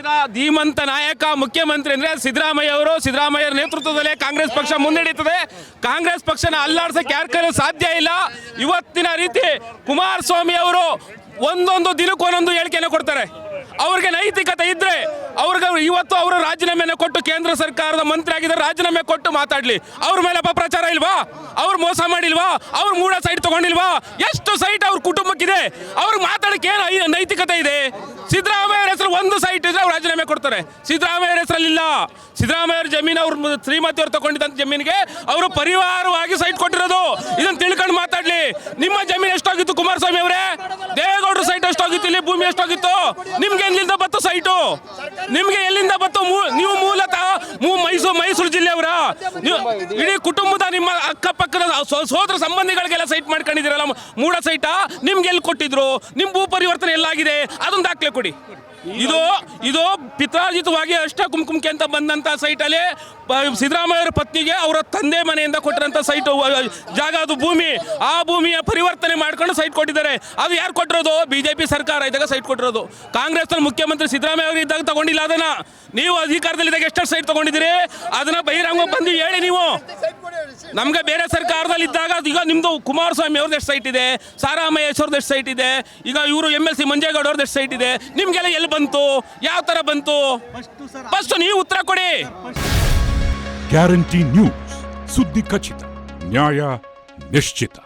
ರಾಜ್ಯದ ಧೀಮಂತ ನಾಯಕ ಮುಖ್ಯಮಂತ್ರಿ ಅಂದ್ರೆ ಸಿದ್ದರಾಮಯ್ಯ ಅವರು. ಸಿದ್ದರಾಮಯ್ಯರ ನೇತೃತ್ವದಲ್ಲೇ ಕಾಂಗ್ರೆಸ್ ಪಕ್ಷ ಮುನ್ನಡೆಯುತ್ತದೆ. ಕಾಂಗ್ರೆಸ್ ಪಕ್ಷನ ಅಲ್ಲಾಡ್ಸಕ್ಕೆ ಯಾರ ಕೈಲೂ ಸಾಧ್ಯ ಇಲ್ಲ. ಇವತ್ತಿನ ರೀತಿ ಕುಮಾರಸ್ವಾಮಿ ಅವರು ಒಂದೊಂದು ದಿನಕ್ಕೆ ಒಂದೊಂದು ಹೇಳಿಕೆಯನ್ನು ಕೊಡ್ತಾರೆ. ಅವ್ರಿಗೆ ನೈತಿಕತೆ ಇದ್ರೆ ಅವ್ರಿಗೆ ಇವತ್ತು ಅವರು ರಾಜೀನಾಮೆಯನ್ನು ಕೊಟ್ಟು ಕೇಂದ್ರ ಸರ್ಕಾರದ ಮಂತ್ರಿ ಆಗಿದ್ದಾರೆ, ರಾಜೀನಾಮೆ ಕೊಟ್ಟು ಮಾತಾಡ್ಲಿ. ಅವ್ರ ಮೇಲೆ ಅಪಪ್ರಚಾರ ಇಲ್ವಾ? ಅವ್ರು ಮೋಸ ಮಾಡಿಲ್ವಾ? ಅವ್ರು ಮೂಡ ಸೈಟ್ ತಗೊಂಡಿಲ್ವಾ? ಎಷ್ಟು ಸೈಟ್ ಅವ್ರ ಕುಟುಂಬಕ್ಕಿದೆ? ಅವ್ರಿಗೆ ಮಾತಾಡಕ್ಕೆ ಏನು ನೈತಿಕತೆ ಇದೆ? ಸಿದ್ದರಾಮಯ್ಯ ಹೆಸರು ಒಂದು ಸೈಟ್ ಇದ್ರೆ ಅವ್ರು ರಾಜೀನಾಮೆ ಕೊಡ್ತಾರೆ. ಸಿದ್ದರಾಮಯ್ಯ ಹೆಸರಲ್ಲಿಲ್ಲ. ಸಿದ್ದರಾಮಯ್ಯ ಜಮೀನು ಅವ್ರ ಶ್ರೀಮತಿ ಅವ್ರು ತಗೊಂಡಿದ್ದಂತ ಜಮೀನಿಗೆ ಅವರು ಪರಿವಾರವಾಗಿ ಸೈಟ್ ಕೊಟ್ಟಿರೋದು. ಇದನ್ನ ತಿಳ್ಕೊಂಡು ಮಾತಾಡ್ಲಿ. ನಿಮ್ಮ ಜಮೀನು ಎಷ್ಟಾಗಿತ್ತು ಕುಮಾರಸ್ವಾಮಿ ಅವರೇ? ದೇವೇಗೌಡರು ಸೈಟ್ ಎಷ್ಟಾಗಿತ್ತು? ಇಲ್ಲಿ ಭೂಮಿ ಎಷ್ಟಾಗಿತ್ತು? ನಿಮ್ಗೆ ಎಲ್ಲಿಂದ ಬತ್ತು ಸೈಟು? ನಿಮ್ಗೆ ಎಲ್ಲಿಂದ ಬತ್ತು? ನೀವು ಮೂಲತಃ ಮೈಸೂರು ಜಿಲ್ಲೆಯವರ ಇಡೀ ಕುಟುಂಬದ ನಿಮ್ಮ ಅಕ್ಕಪಕ್ಕದ ಸೋದರ ಸಂಬಂಧಿಗಳಿಗೆಲ್ಲ ಸೈಟ್ ಮಾಡ್ಕೊಂಡಿದ್ದೀರಲ್ಲ, ಮೂಡ ಸೈಟಾ? ನಿಮ್ಗೆ ಎಲ್ಲಿ ಕೊಟ್ಟಿದ್ರು? ನಿಮ್ ಭೂ ಪರಿವರ್ತನೆ ಎಲ್ಲಾಗಿದೆ? ಅದೊಂದು ದಾಖಲೆ ಕೊಡಿ. ಇದು ಪಿತ್ರಾರ್ಜಿತವಾಗಿ ಅಷ್ಟ ಕುಂಕುಮಕ್ಕೆ ಅಂತ ಬಂದಂತ ಸೈಟ್ ಅಲ್ಲಿ ಸಿದ್ದರಾಮಯ್ಯ ಅವರ ಪತ್ನಿಗೆ ಅವರ ತಂದೆ ಮನೆಯಿಂದ ಕೊಟ್ಟಿರಂತ ಸೈಟ್ ಜಾಗ, ಅದು ಭೂಮಿ. ಆ ಭೂಮಿಯ ಪರಿವರ್ತನೆ ಮಾಡ್ಕೊಂಡು ಸೈಟ್ ಕೊಟ್ಟಿದ್ದಾರೆ. ಅದು ಯಾರು ಕೊಟ್ಟಿರೋದು? ಬಿಜೆಪಿ ಸರ್ಕಾರ ಇದ್ದಾಗ ಸೈಟ್ ಕೊಟ್ಟಿರೋದು. ಕಾಂಗ್ರೆಸ್ ಮುಖ್ಯಮಂತ್ರಿ ಸಿದ್ದರಾಮಯ್ಯ ಅವರು ಇದ್ದಾಗ ತಗೊಂಡಿಲ್ಲ. ಅದನ್ನ ನೀವು ಅಧಿಕಾರದಲ್ಲಿದ್ದಾಗ ಎಷ್ಟು ಸೈಟ್ ತಗೊಂಡಿದ್ದೀರಿ? ಅದನ್ನ ಬಹಿರಂಗ ಬಂದು ಹೇಳಿ. ನೀವು ನಮ್ಗೆ ಬೇರೆ ಸರ್ಕಾರದಲ್ಲಿ ಇದ್ದಾಗ ಈಗ ನಿಮ್ದು ಕುಮಾರಸ್ವಾಮಿ ಅವ್ರದ್ದು ಎಷ್ಟು ಸೈಟ್ ಇದೆ? ಸಾರಾಮಯ್ಯ ಅವ್ರದ್ದು ಎಷ್ಟು ಸೈಟ್ ಇದೆ? ಈಗ ಇವರು MLC ಮಂಜೇಗೌಡ ಅವ್ರದ್ದು ಎಷ್ಟು ಸೈಟ್ ಇದೆ? ನಿಮ್ಗೆಲ್ಲ ಎಲ್ಲಿ ಬಂತು? ಯಾವ ತರ ಬಂತು? ಫಸ್ಟ್ ನೀವು ಉತ್ತರ ಕೊಡಿ. ಗ್ಯಾರಂಟಿ ನ್ಯೂಸ್, ಸುದ್ದಿ ಖಚಿತ, ನ್ಯಾಯ ನಿಶ್ಚಿತ.